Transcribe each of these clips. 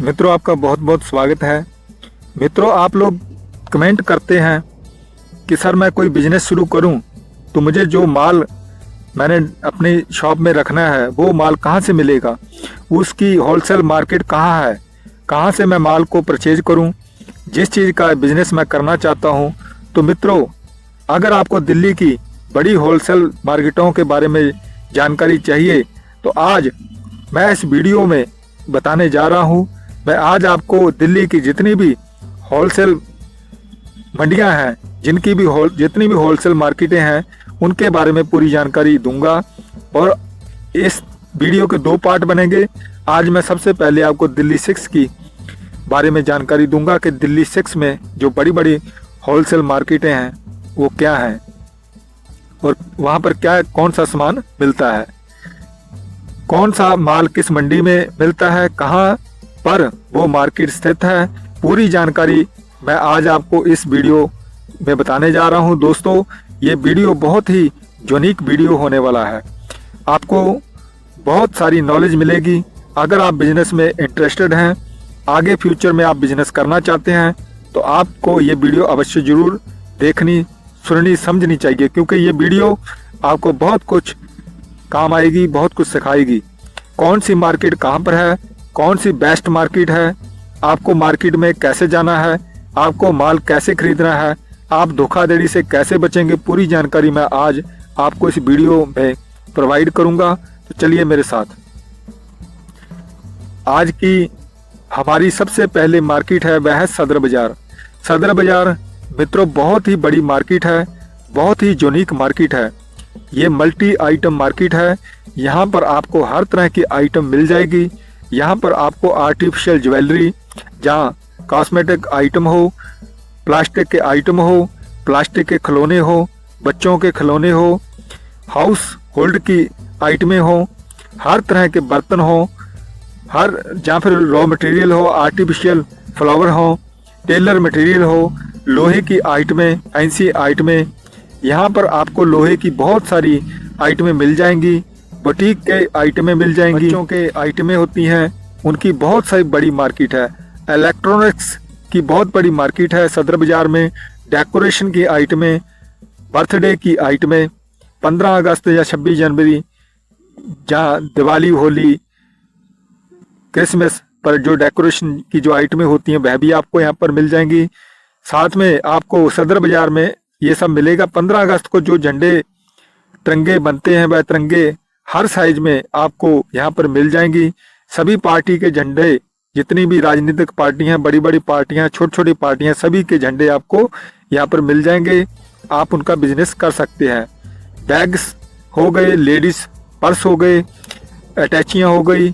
मित्रों, आपका बहुत बहुत स्वागत है। मित्रों, आप लोग कमेंट करते हैं कि सर मैं कोई बिजनेस शुरू करूं तो मुझे जो माल मैंने अपनी शॉप में रखना है वो माल कहां से मिलेगा, उसकी होलसेल मार्केट कहां है, कहां से मैं माल को परचेज करूं। जिस चीज़ का बिजनेस मैं करना चाहता हूं, तो मित्रों अगर आपको दिल्ली की बड़ी होलसेल मार्केटों के बारे में जानकारी चाहिए तो आज मैं इस वीडियो में बताने जा रहा हूं। मैं आज आपको दिल्ली की जितनी भी होलसेल मंडियां हैं, जितनी भी होलसेल मार्केटें हैं, उनके बारे में पूरी जानकारी दूंगा। और इस वीडियो के दो पार्ट बनेंगे। आज मैं सबसे पहले आपको दिल्ली 6 की बारे में जानकारी दूंगा कि दिल्ली 6 में जो बड़ी बड़ी होलसेल मार्केटें हैं वो क्या हैं और वहाँ पर क्या कौन सा सामान मिलता है, कौन सा माल किस मंडी में मिलता है, कहाँ पर वो मार्केट स्थित है। पूरी जानकारी मैं आज आपको इस वीडियो में बताने जा रहा हूं। दोस्तों, ये वीडियो बहुत ही यूनिक वीडियो होने वाला है। आपको बहुत सारी नॉलेज मिलेगी। अगर आप बिजनेस में इंटरेस्टेड हैं, आगे फ्यूचर में आप बिजनेस करना चाहते हैं, तो आपको ये वीडियो अवश्य जरूर देखनी, सुननी, समझनी चाहिए, क्योंकि ये वीडियो आपको बहुत कुछ काम आएगी, बहुत कुछ सिखाएगी। कौन सी मार्केट कहाँ पर है, कौन सी बेस्ट मार्केट है, आपको मार्केट में कैसे जाना है, आपको माल कैसे खरीदना है, आप धोखाधड़ी से कैसे बचेंगे, पूरी जानकारी मैं आज आपको इस वीडियो में प्रोवाइड करूंगा। तो चलिए मेरे साथ। आज की हमारी सबसे पहले मार्केट है वह है सदर बाजार। सदर बाजार मित्रों बहुत ही बड़ी मार्केट है, बहुत ही यूनिक मार्केट है। ये मल्टी आइटम मार्केट है। यहाँ पर आपको हर तरह की आइटम मिल जाएगी। यहाँ पर आपको आर्टिफिशियल ज्वेलरी, जहाँ कॉस्मेटिक आइटम हो, प्लास्टिक के आइटम हो, प्लास्टिक के खिलौने हो, बच्चों के खिलौने हो, हाउस होल्ड की आइटमें हो, हर तरह के बर्तन हो, हर जहाँ फिर रॉ मटेरियल हो, आर्टिफिशियल फ्लावर हो, टेलर मटेरियल हो, लोहे की आइटमें, फैंसी आइटमें, यहाँ पर आपको लोहे की बहुत सारी आइटमें मिल जाएंगी। बुटीक के आइटमें मिल जाएंगी, बच्चों के आइटमें होती हैं, उनकी बहुत सारी बड़ी मार्केट है। इलेक्ट्रॉनिक्स की बहुत बड़ी मार्केट है सदर बाजार में। डेकोरेशन की आइटमें, बर्थडे की आइटमें, 15 अगस्त या 26 जनवरी, जहाँ दिवाली, होली, क्रिसमस पर जो डेकोरेशन की जो आइटमें होती हैं वह भी आपको यहाँ पर मिल जाएंगी। साथ में आपको सदर बाजार में ये सब मिलेगा। 15 अगस्त को जो झंडे तिरंगे बनते हैं वह तिरंगे हर साइज में आपको यहाँ पर मिल जाएंगी। सभी पार्टी के झंडे, जितनी भी राजनीतिक पार्टियां, बड़ी बड़ी पार्टियां, छोटी छोटी पार्टियां, सभी के झंडे आपको यहाँ पर मिल जाएंगे। आप उनका बिजनेस कर सकते हैं। बैग्स हो गए, लेडीज पर्स हो गए, अटैचियाँ हो गई।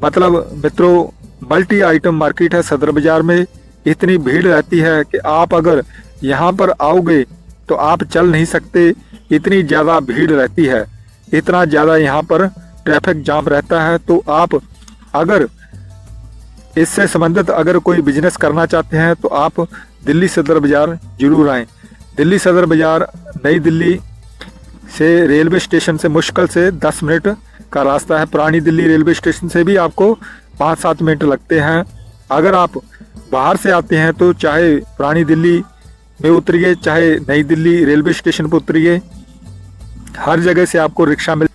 मतलब मित्रों मल्टी आइटम मार्केट है सदर बाजार में। इतनी भीड़ रहती है कि आप अगर यहाँ पर आओगे तो आप चल नहीं सकते, इतनी ज़्यादा भीड़ रहती है, इतना ज़्यादा यहाँ पर ट्रैफिक जाम रहता है। तो आप अगर इससे संबंधित अगर कोई बिजनेस करना चाहते हैं तो आप दिल्ली सदर बाजार जरूर आएँ। दिल्ली सदर बाजार नई दिल्ली से रेलवे स्टेशन से मुश्किल से 10 मिनट का रास्ता है। पुरानी दिल्ली रेलवे स्टेशन से भी आपको 5-7 मिनट लगते हैं। अगर आप बाहर से आते हैं तो चाहे पुरानी दिल्ली में उतरिए, चाहे नई दिल्ली रेलवे स्टेशन पर उतरिए, हर जगह से आपको रिक्शा मिल।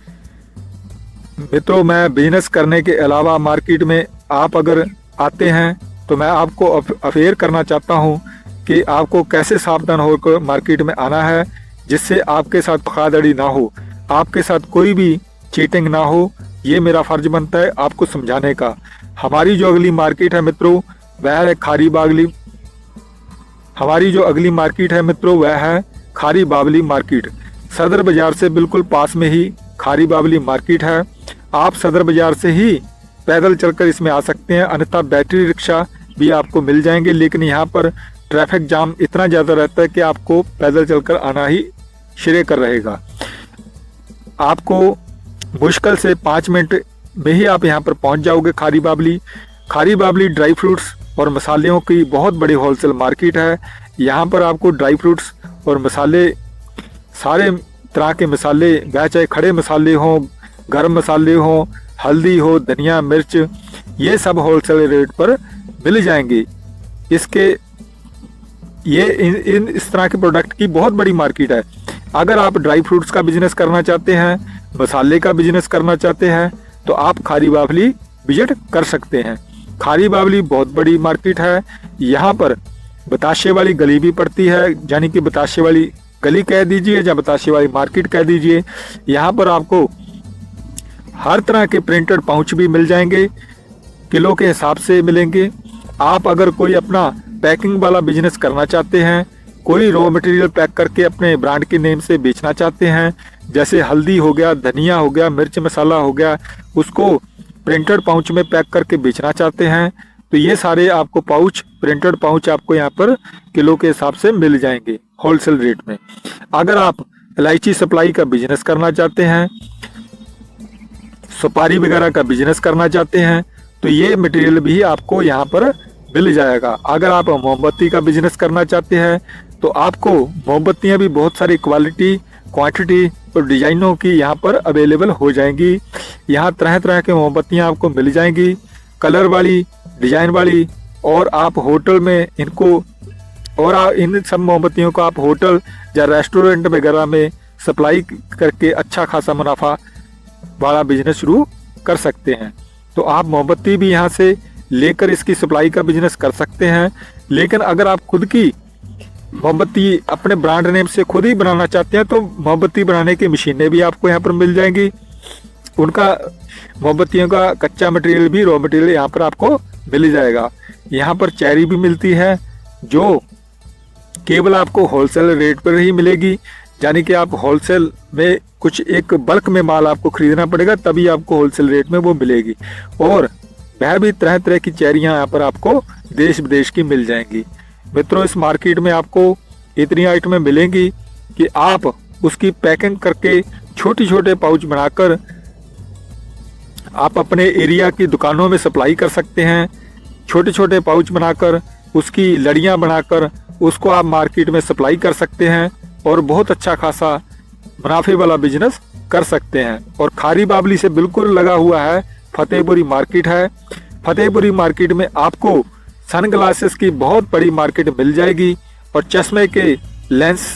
मित्रों, मैं बिजनेस करने के अलावा मार्केट में आप अगर आते हैं तो मैं आपको अवेयर करना चाहता हूं कि आपको कैसे सावधान होकर मार्केट में आना है, जिससे आपके साथ धोखाधड़ी ना हो, आपके साथ कोई भी चीटिंग ना हो। ये मेरा फर्ज बनता है आपको समझाने का। हमारी जो अगली मार्केट है मित्रों वह है खारी बावली। हमारी जो अगली मार्केट है मित्रों वह है खारी बावली मार्केट। सदर बाजार से बिल्कुल पास में ही खारी बावली मार्केट है। आप सदर बाजार से ही पैदल चलकर इसमें आ सकते हैं, अन्यथा बैटरी रिक्शा भी आपको मिल जाएंगे। लेकिन यहाँ पर ट्रैफिक जाम इतना ज़्यादा रहता है कि आपको पैदल चलकर आना ही श्रेय कर रहेगा। आपको मुश्किल से 5 मिनट में ही आप यहाँ पर पहुँच जाओगे खारी बावली। खारी बावली ड्राई फ्रूट्स और मसालों की बहुत बड़ी होलसेल मार्केट है। यहाँ पर आपको ड्राई फ्रूट्स और मसाले, सारे तरह के मसाले, वह चाहे खड़े मसाले हों, गरम मसाले हों, हल्दी हो, धनिया, मिर्च, ये सब होलसेल रेट पर मिल जाएंगे। इसके ये इन इस तरह के प्रोडक्ट की बहुत बड़ी मार्केट है। अगर आप ड्राई फ्रूट्स का बिजनेस करना चाहते हैं, मसाले का बिजनेस करना चाहते हैं, तो आप खारी बावली विजिट कर सकते हैं। खारी बावली बहुत बड़ी मार्केट है। यहाँ पर बताशे वाली गली भी पड़ती है, यानी कि बताशे वाली गली कह दीजिए या बताशे वाली मार्केट कह दीजिए। यहाँ पर आपको हर तरह के प्रिंटेड पाउच भी मिल जाएंगे, किलो के हिसाब से मिलेंगे। आप अगर कोई अपना पैकिंग वाला बिजनेस करना चाहते हैं, कोई रॉ मटेरियल पैक करके अपने ब्रांड के नेम से बेचना चाहते हैं, जैसे हल्दी हो गया, धनिया हो गया, मिर्च मसाला हो गया, उसको प्रिंटेड पाउच में पैक करके बेचना चाहते हैं, तो ये सारे आपको पाउच, प्रिंटेड पाउच आपको यहाँ पर किलो के हिसाब से मिल जाएंगे होलसेल रेट में। अगर आप इलायची सप्लाई का बिजनेस करना चाहते हैं, सुपारी वगैरह का बिजनेस करना चाहते हैं, तो ये मटेरियल भी आपको यहाँ पर मिल जाएगा। अगर आप मोमबत्ती का बिजनेस करना चाहते हैं, तो आपको मोमबत्तियाँ भी बहुत सारी क्वालिटी, क्वांटिटी और डिजाइनों की यहाँ पर अवेलेबल हो जाएंगी। यहाँ तरह तरह के मोमबत्तियाँ आपको मिल जाएंगी, कलर वाली, डिजाइन वाली, और आप होटल में इनको इन सब मोमबत्तियों को आप होटल या रेस्टोरेंट वगैरह में सप्लाई करके अच्छा खासा मुनाफा वाला बिजनेस शुरू कर सकते हैं। तो आप मोमबत्ती भी यहाँ से लेकर इसकी सप्लाई का बिजनेस कर सकते हैं। लेकिन अगर आप खुद की मोमबत्ती अपने ब्रांड नेम से खुद ही बनाना चाहते हैं, तो मोमबत्ती बनाने की मशीनें भी आपको यहाँ पर मिल जाएंगी। उनका मोमबत्तियों का कच्चा मटेरियल भी, रॉ मटेरियल यहाँ पर आपको मिल जाएगा। यहाँ पर चेरी भी मिलती है, जो केवल आपको होलसेल रेट पर ही मिलेगी, यानी कि आप होलसेल में कुछ एक बल्क में माल आपको खरीदना पड़ेगा, तभी आपको होलसेल रेट में वो मिलेगी। और वह भी तरह तरह की चेरियां यहाँ पर आपको देश विदेश की मिल जाएंगी। मित्रों, इस मार्केट में आपको इतनी आइटमें मिलेंगी कि आप उसकी पैकिंग करके छोटे छोटे पाउच बनाकर आप अपने एरिया की दुकानों में सप्लाई कर सकते हैं। छोटे छोटे पाउच बनाकर उसकी लड़ियां बनाकर उसको आप मार्केट में सप्लाई कर सकते हैं और बहुत अच्छा खासा मुनाफे वाला बिजनेस कर सकते हैं। और खारी बावली से बिल्कुल लगा हुआ है फतेहपुरी मार्केट है। फतेहपुरी मार्केट में आपको सन ग्लासेस की बहुत बड़ी मार्केट मिल जाएगी और चश्मे के लेंस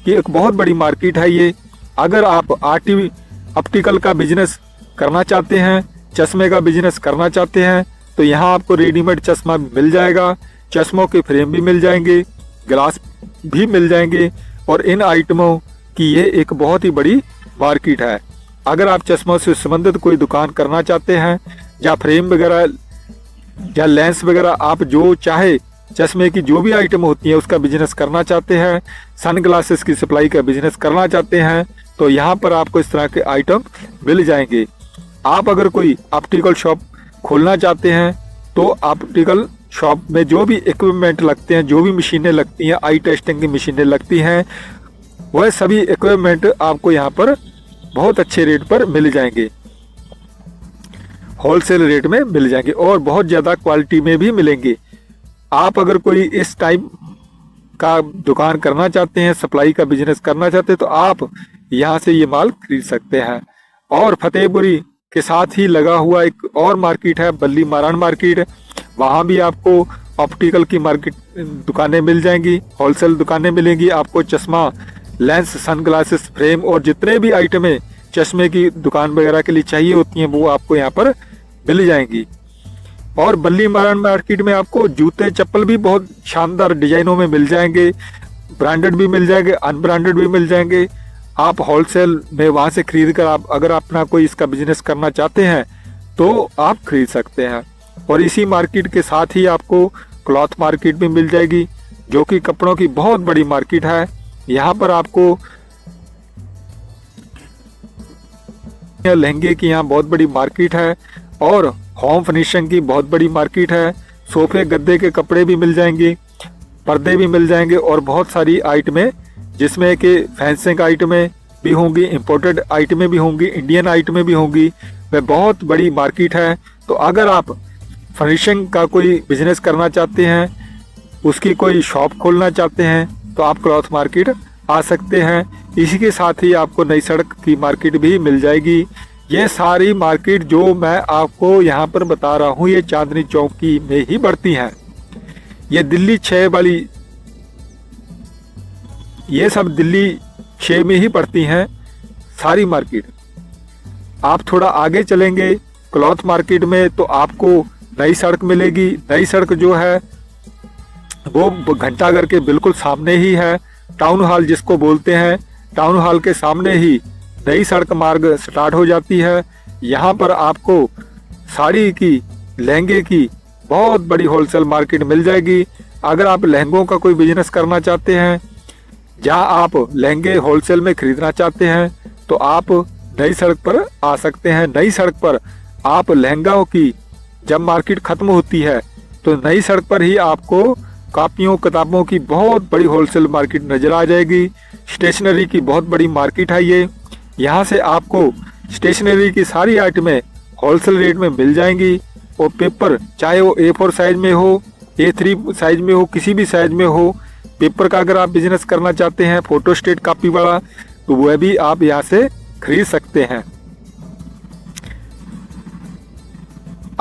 की एक बहुत बड़ी मार्केट है ये। अगर आप ऑप्टिकल का बिजनेस करना चाहते हैं, चश्मे का बिजनेस करना चाहते हैं, तो यहाँ आपको रेडीमेड चश्मा मिल जाएगा, चश्मों के फ्रेम भी मिल जाएंगे, ग्लास भी मिल जाएंगे। और इन आइटमों की ये एक बहुत ही बड़ी मार्केट है। अगर आप चश्मों से संबंधित कोई दुकान करना चाहते हैं, या फ्रेम वगैरह या लेंस वगैरह, आप जो चाहे चश्मे की जो भी आइटम होती है उसका बिजनेस करना चाहते हैं, सन ग्लासेस की सप्लाई का बिजनेस करना चाहते हैं, तो यहाँ पर आपको इस तरह के आइटम मिल जाएंगे। आप अगर कोई ऑप्टिकल शॉप खोलना चाहते हैं, तो ऑप्टिकल शॉप में जो भी इक्विपमेंट लगते हैं, जो भी मशीनें लगती हैं, आई टेस्टिंग की मशीनें लगती हैं, वह सभी इक्विपमेंट आपको यहाँ पर बहुत अच्छे रेट पर मिल जाएंगे, होलसेल रेट में मिल जाएंगे और बहुत ज़्यादा क्वालिटी में भी मिलेंगे। आप अगर कोई इस टाइप का दुकान करना चाहते हैं, सप्लाई का बिजनेस करना चाहते हैं, तो आप यहाँ से ये माल खरीद सकते हैं। और फतेहपुरी के साथ ही लगा हुआ एक और मार्केट है, बल्ली मारान मार्केट। वहाँ भी आपको ऑप्टिकल की मार्केट दुकानें मिल जाएंगी, होलसेल दुकानें मिलेंगी। आपको चश्मा, लेंस, सन ग्लासेस, फ्रेम और जितने भी आइटमें चश्मे की दुकान वगैरह के लिए चाहिए होती हैं, वो आपको यहाँ पर मिल जाएंगी। और बल्ली मारान मार्केट में आपको जूते चप्पल भी बहुत शानदार डिजाइनों में मिल जाएंगे, ब्रांडेड भी मिल जाएंगे, अनब्रांडेड भी मिल जाएंगे। आप होलसेल में वहाँ से खरीद कर आप अगर अपना कोई इसका बिजनेस करना चाहते हैं तो आप खरीद सकते हैं। और इसी मार्केट के साथ ही आपको क्लॉथ मार्केट भी मिल जाएगी, जो कि कपड़ों की बहुत बड़ी मार्केट है। यहाँ पर आपको लहंगे की यहाँ बहुत बड़ी मार्केट है और होम फिनिशिंग की बहुत बड़ी मार्केट है। सोफे गद्दे के कपड़े भी मिल जाएंगे, पर्दे भी मिल जाएंगे और बहुत सारी आइटमें, जिसमें कि फैंसिंग आइटमें भी होंगी, इंपोर्टेड आइटमें भी होंगी, इंडियन आइटमें भी होंगी। वह बहुत बड़ी मार्केट है। तो अगर आप फर्निशिंग का कोई बिजनेस करना चाहते हैं, उसकी कोई शॉप खोलना चाहते हैं, तो आप क्लॉथ मार्केट आ सकते हैं। इसी के साथ ही आपको नई सड़क की मार्केट भी मिल जाएगी। ये सारी मार्केट जो मैं आपको यहाँ पर बता रहा हूँ ये चांदनी चौकी में ही बढ़ती हैं। ये दिल्ली 6 वाली, ये सब दिल्ली 6 में ही पड़ती हैं सारी मार्केट। आप थोड़ा आगे चलेंगे क्लॉथ मार्केट में तो आपको नई सड़क मिलेगी। नई सड़क जो है वो घंटाघर के बिल्कुल सामने ही है, टाउन हॉल जिसको बोलते हैं, टाउन हॉल के सामने ही नई सड़क मार्ग स्टार्ट हो जाती है। यहाँ पर आपको साड़ी की, लहंगे की बहुत बड़ी होलसेल मार्केट मिल जाएगी। अगर आप लहंगों का कोई बिजनेस करना चाहते हैं, जहाँ आप लहंगे होलसेल में खरीदना चाहते हैं, तो आप नई सड़क पर आ सकते हैं। नई सड़क पर आप लहंगाओं की जब मार्केट खत्म होती है तो नई सड़क पर ही आपको कॉपियों किताबों की बहुत बड़ी होलसेल मार्केट नजर आ जाएगी। स्टेशनरी की बहुत बड़ी मार्केट है ये। यहाँ से आपको स्टेशनरी की सारी आइटमें होलसेल रेट में मिल जाएंगी। और पेपर चाहे वो A4 साइज में हो, A3 साइज में हो, किसी भी साइज में हो, पेपर का अगर आप बिजनेस करना चाहते हैं फोटोस्टेट कॉपी वाला, तो वह भी आप यहाँ से खरीद सकते हैं।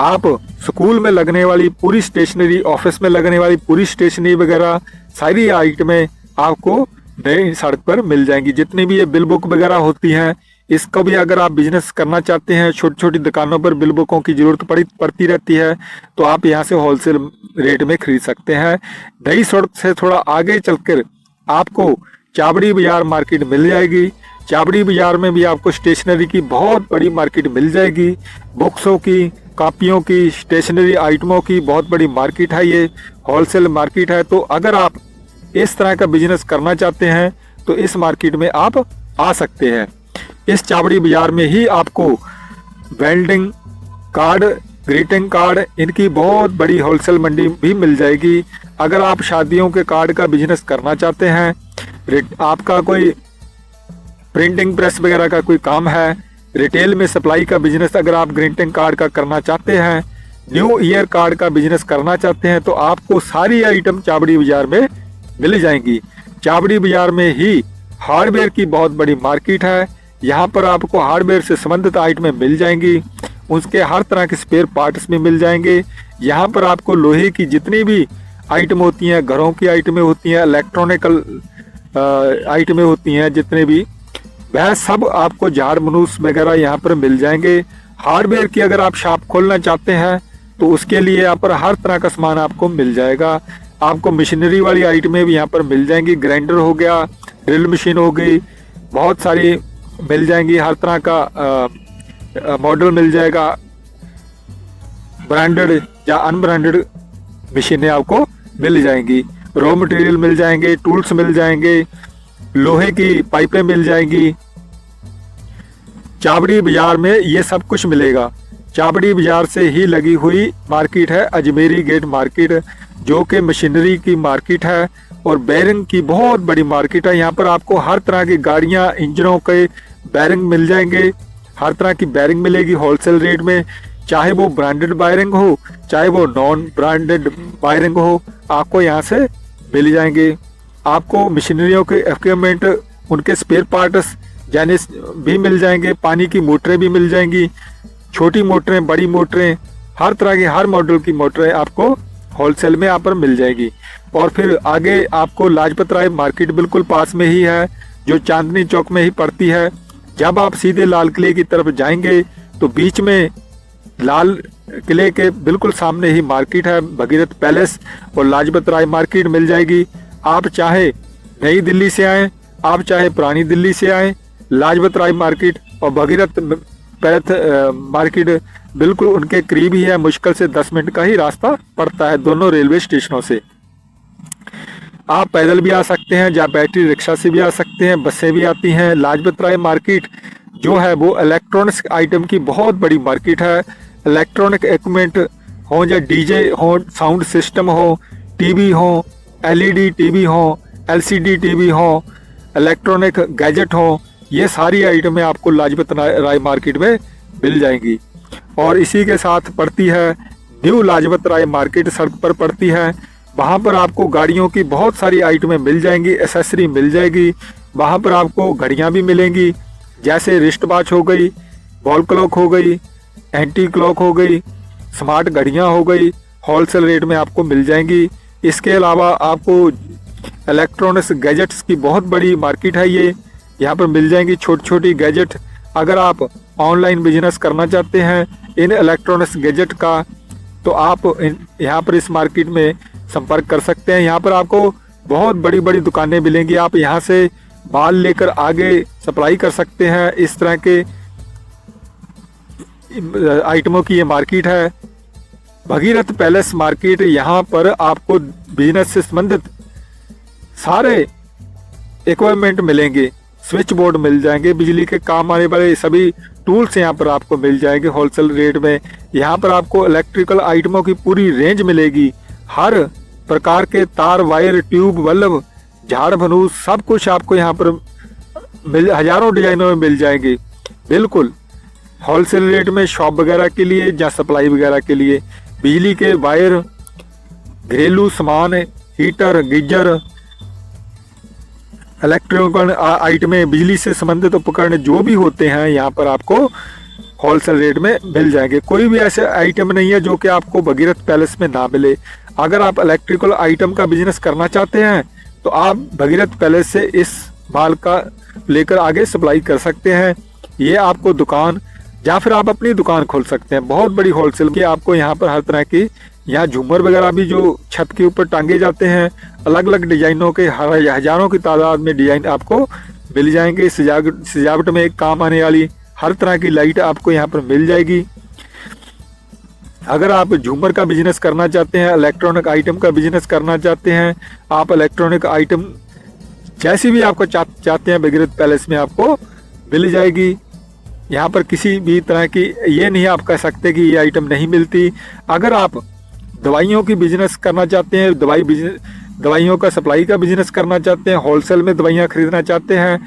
आप स्कूल में लगने वाली पूरी स्टेशनरी, ऑफिस में लगने वाली पूरी स्टेशनरी वगैरह सारी आइटमें आपको नई सड़क पर मिल जाएंगी। जितनी भी ये बिल बुक वगैरह होती हैं, इसका भी अगर आप बिजनेस करना चाहते हैं, छोटी छोटी दुकानों पर बिल बुकों की जरूरत पड़ती रहती है, तो आप यहाँ से होलसेल रेट में खरीद सकते हैं। नई सड़क से थोड़ा आगे चलकर आपको चाबड़ी बाजार मार्केट मिल जाएगी। चाबड़ी बाजार में भी आपको स्टेशनरी की बहुत बड़ी मार्केट मिल जाएगी। बुक्सों की, कॉपियों की, स्टेशनरी आइटमों की बहुत बड़ी मार्केट है, ये होलसेल मार्केट है। तो अगर आप इस तरह का बिजनेस करना चाहते हैं तो इस मार्केट में आप आ सकते हैं। इस चाबड़ी बाजार में ही आपको वेल्डिंग कार्ड, ग्रीटिंग कार्ड, इनकी बहुत बड़ी होलसेल मंडी भी मिल जाएगी। अगर आप शादियों के कार्ड का बिजनेस करना चाहते हैं, आपका कोई प्रिंटिंग प्रेस वगैरह का कोई काम है, रिटेल में सप्लाई का बिजनेस अगर आप ग्रीटिंग कार्ड का करना चाहते हैं, न्यू ईयर कार्ड का बिजनेस करना चाहते हैं, तो आपको सारी आइटम चाबड़ी बाजार में मिल जाएंगी। चाबड़ी बाजार में ही हार्डवेयर की बहुत बड़ी मार्केट है। यहाँ पर आपको हार्डवेयर से संबंधित आइटमें मिल जाएंगी, उसके हर तरह के स्पेयर पार्ट्स भी मिल जाएंगे। यहाँ पर आपको लोहे की जितनी भी आइटम होती हैं, घरों की आइटमें होती हैं, इलेक्ट्रॉनिकल आइटमें होती हैं, जितने भी वह सब आपको झाड़ मनुष वगैरह यहाँ पर मिल जाएंगे। हार्डवेयर की अगर आप शॉप खोलना चाहते हैं तो उसके लिए यहाँ पर हर तरह का सामान आपको मिल जाएगा। आपको मशीनरी वाली आइटमें भी यहाँ पर मिल जाएंगी। ग्राइंडर हो गया, ड्रिल मशीन हो गई, बहुत सारी मिल जाएंगी। हर तरह का मॉडल मिल जाएगा। ब्रांडेड या अनब्रांडेड मशीनें आपको मिल जाएंगी। रॉ मटेरियल मिल जाएंगे, टूल्स मिल जाएंगे, लोहे की पाइपें मिल जाएंगी। चाबड़ी बाजार में ये सब कुछ मिलेगा। चाबड़ी बाजार से ही लगी हुई मार्केट है अजमेरी गेट मार्केट, जो कि मशीनरी की मार्केट है और बैरिंग की बहुत बड़ी मार्केट है। यहाँ पर आपको हर तरह की गाड़ियाँ, इंजनों के बैरिंग मिल जाएंगे। हर तरह की बैरिंग मिलेगी होलसेल रेट में, चाहे वो ब्रांडेड वायरिंग हो, चाहे वो नॉन ब्रांडेड वायरिंग हो, आपको यहाँ से मिल जाएंगे। आपको मशीनरियों के इक्विपमेंट, उनके स्पेयर पार्ट्स जाने भी मिल जाएंगे। पानी की मोटरें भी मिल जाएंगी, छोटी मोटरें, बड़ी मोटरें, हर तरह की, हर मॉडल की मोटरें आपको होलसेल में यहाँ पर मिल जाएगी। और फिर आगे आपको लाजपत राय मार्केट बिल्कुल पास में ही है, जो चांदनी चौक में ही पड़ती है। जब आप सीधे लाल किले की तरफ जाएंगे तो बीच में लाल किले के बिल्कुल सामने ही मार्केट है, भगीरथ पैलेस और लाजपत राय मार्केट मिल जाएगी। आप चाहे नई दिल्ली से आए, आप चाहे पुरानी दिल्ली से आए, लाजपत राय मार्केट और भगीरथ पैलेस मार्केट बिल्कुल उनके करीब ही है। मुश्किल से 10 मिनट का ही रास्ता पड़ता है दोनों रेलवे स्टेशनों से। आप पैदल भी आ सकते हैं, या बैटरी रिक्शा से भी आ सकते हैं, बसें भी आती हैं। लाजपत राय मार्केट जो है वो इलेक्ट्रॉनिक्स आइटम की बहुत बड़ी मार्केट है। इलेक्ट्रॉनिक इक्विपमेंट हो, या डीजे हो, साउंड सिस्टम हो, टीवी हो, एलईडी टीवी हो, एलसीडी टीवी हो, इलेक्ट्रॉनिक गैजेट हो, ये सारी आइटमें आपको लाजपत राय मार्केट में मिल जाएंगी। और इसी के साथ पड़ती है न्यू लाजपत राय मार्केट, सड़क पर पड़ती है। वहाँ पर आपको गाड़ियों की बहुत सारी आइटमें मिल जाएंगी, एसेसरी मिल जाएगी। वहाँ पर आपको घड़ियाँ भी मिलेंगी, जैसे रिस्ट वॉच हो गई, वॉल क्लॉक हो गई, एंटी क्लॉक हो गई, स्मार्ट घड़ियाँ हो गई, होलसेल रेट में आपको मिल जाएंगी। इसके अलावा आपको इलेक्ट्रॉनिक्स गैजेट्स की बहुत बड़ी मार्केट है ये, यहाँ पर मिल जाएंगी छोटी छोटी गैजेट। अगर आप ऑनलाइन बिजनेस करना चाहते हैं इन इलेक्ट्रॉनिक्स गैजेट का, तो आप यहाँ पर इस मार्केट में संपर्क कर सकते हैं। यहाँ पर आपको बहुत बड़ी बड़ी दुकानें मिलेंगी, आप यहाँ से माल लेकर आगे सप्लाई कर सकते हैं। इस तरह के आइटमों की ये मार्केट है भगीरथ पैलेस मार्केट। यहाँ पर आपको बिजनेस से संबंधित सारे इक्विपमेंट मिलेंगे, स्विच बोर्ड मिल जाएंगे, बिजली के काम आने वाले सभी टूल्स यहाँ पर आपको मिल जाएंगे होलसेल रेट में। यहाँ पर आपको इलेक्ट्रिकल आइटमों की पूरी रेंज मिलेगी, हर प्रकार के तार, वायर, ट्यूब, बल्ब, झाड़ भनूस सब कुछ आपको यहाँ पर हजारों डिजाइनों में मिल जाएंगे। बिल्कुल होलसेल रेट में शॉप वगैरह के लिए या सप्लाई वगैरह के लिए। बिजली के वायर, घरेलू सामान, हीटर, गीजर, इलेक्ट्रिकल आइटमें, बिजली से संबंधित उपकरण जो भी होते हैं यहाँ पर आपको होलसेल रेट में मिल जाएंगे। कोई भी ऐसे आइटम नहीं है जो कि आपको भगीरथ पैलेस में ना मिले। अगर आप इलेक्ट्रिकल आइटम का बिजनेस करना चाहते हैं तो आप भगीरथ पैलेस से इस माल का लेकर आगे सप्लाई कर सकते हैं। ये आपको दुकान या फिर आप अपनी दुकान खोल सकते हैं। बहुत बड़ी होलसेल की आपको यहाँ पर हर तरह की, यहाँ झूमर वगैरह भी जो छत के ऊपर टांगे जाते हैं, अलग अलग डिजाइनों के हजारों की तादाद में डिजाइन आपको मिल जाएंगे। सजावट में एक काम आने वाली हर तरह की लाइट आपको यहाँ पर मिल जाएगी। अगर आप झूमर का बिजनेस करना चाहते हैं, इलेक्ट्रॉनिक आइटम का बिजनेस करना चाहते हैं, आप इलेक्ट्रॉनिक आइटम जैसी भी आपको चाहते हैं भगीरथ पैलेस में आपको मिल जाएगी। यहाँ पर किसी भी तरह की ये नहीं आप कह सकते कि ये आइटम नहीं मिलती। अगर आप दवाइयों की बिजनेस करना चाहते हैं, दवाइयों का सप्लाई का बिजनेस करना चाहते हैं, होलसेल में दवाइयाँ खरीदना चाहते हैं,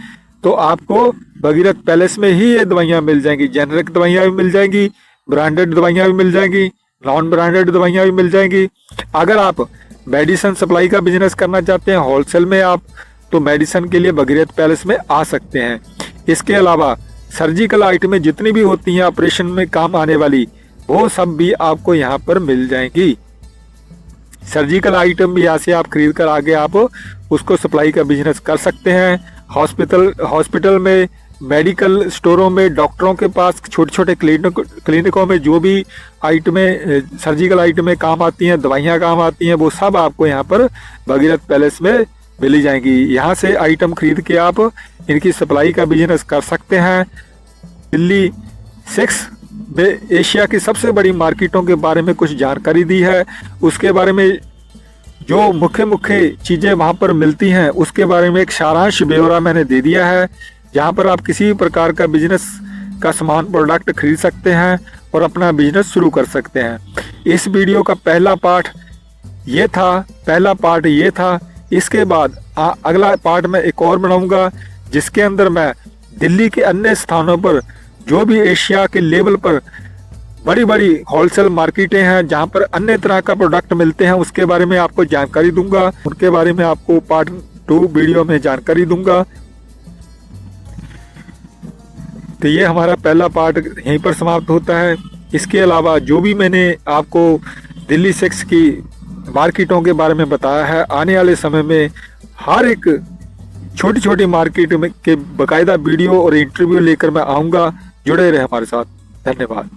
तो आपको भगीरथ पैलेस में ही ये दवाइयाँ मिल जाएंगी। जेनरिक दवाइयाँ भी मिल जाएंगी, ब्रांडेड दवाइयाँ भी मिल जाएंगी, नॉन ब्रांडेड दवाइयाँ भी मिल जाएंगी। अगर आप मेडिसिन सप्लाई का बिजनेस करना चाहते हैं होलसेल में आप, तो मेडिसिन के लिए भगीरथ पैलेस में आ सकते हैं। इसके अलावा सर्जिकल आइटमें जितनी भी होती हैं ऑपरेशन में काम आने वाली, वो सब भी आपको यहाँ पर मिल जाएंगी। सर्जिकल आइटम भी यहाँ से आप खरीद कर आगे आप उसको सप्लाई का बिजनेस कर सकते हैं। हॉस्पिटल में, मेडिकल स्टोरों में, डॉक्टरों के पास, छोटे छोटे क्लिनिकों में जो भी आइटमें, सर्जिकल आइटमें काम आती हैं, दवाइयाँ काम आती हैं, वो सब आपको यहाँ पर भगीरथ पैलेस में मिली जाएंगी। यहाँ से आइटम खरीद के आप इनकी सप्लाई का बिजनेस कर सकते हैं। दिल्ली 6 में एशिया की सबसे बड़ी मार्केटों के बारे में कुछ जानकारी दी है। उसके बारे में जो मुख्य मुख्य चीज़ें वहाँ पर मिलती हैं उसके बारे में एक सारांश ब्यौरा मैंने दे दिया है। जहाँ पर आप किसी भी प्रकार का बिजनेस का सामान, प्रोडक्ट खरीद सकते हैं और अपना बिजनेस शुरू कर सकते हैं। इस वीडियो का पहला पार्ट ये था। इसके बाद अगला पार्ट मैं एक और बनाऊंगा जिसके अंदर मैं दिल्ली के अन्य स्थानों पर जो भी एशिया के लेवल पर बड़ी बड़ी होलसेल मार्केटें हैं जहां पर अन्य तरह का प्रोडक्ट मिलते हैं उसके बारे में आपको जानकारी दूंगा। उनके बारे में आपको पार्ट 2 वीडियो में जानकारी दूंगा। तो ये हमारा पहला पार्ट यहीं पर समाप्त होता है। इसके अलावा जो भी मैंने आपको दिल्ली 6 की मार्केटों के बारे में बताया है, आने वाले समय में हर एक छोटी छोटी मार्केट में के बाकायदा वीडियो और इंटरव्यू लेकर मैं आऊँगा। जुड़े रहे हमारे साथ। धन्यवाद।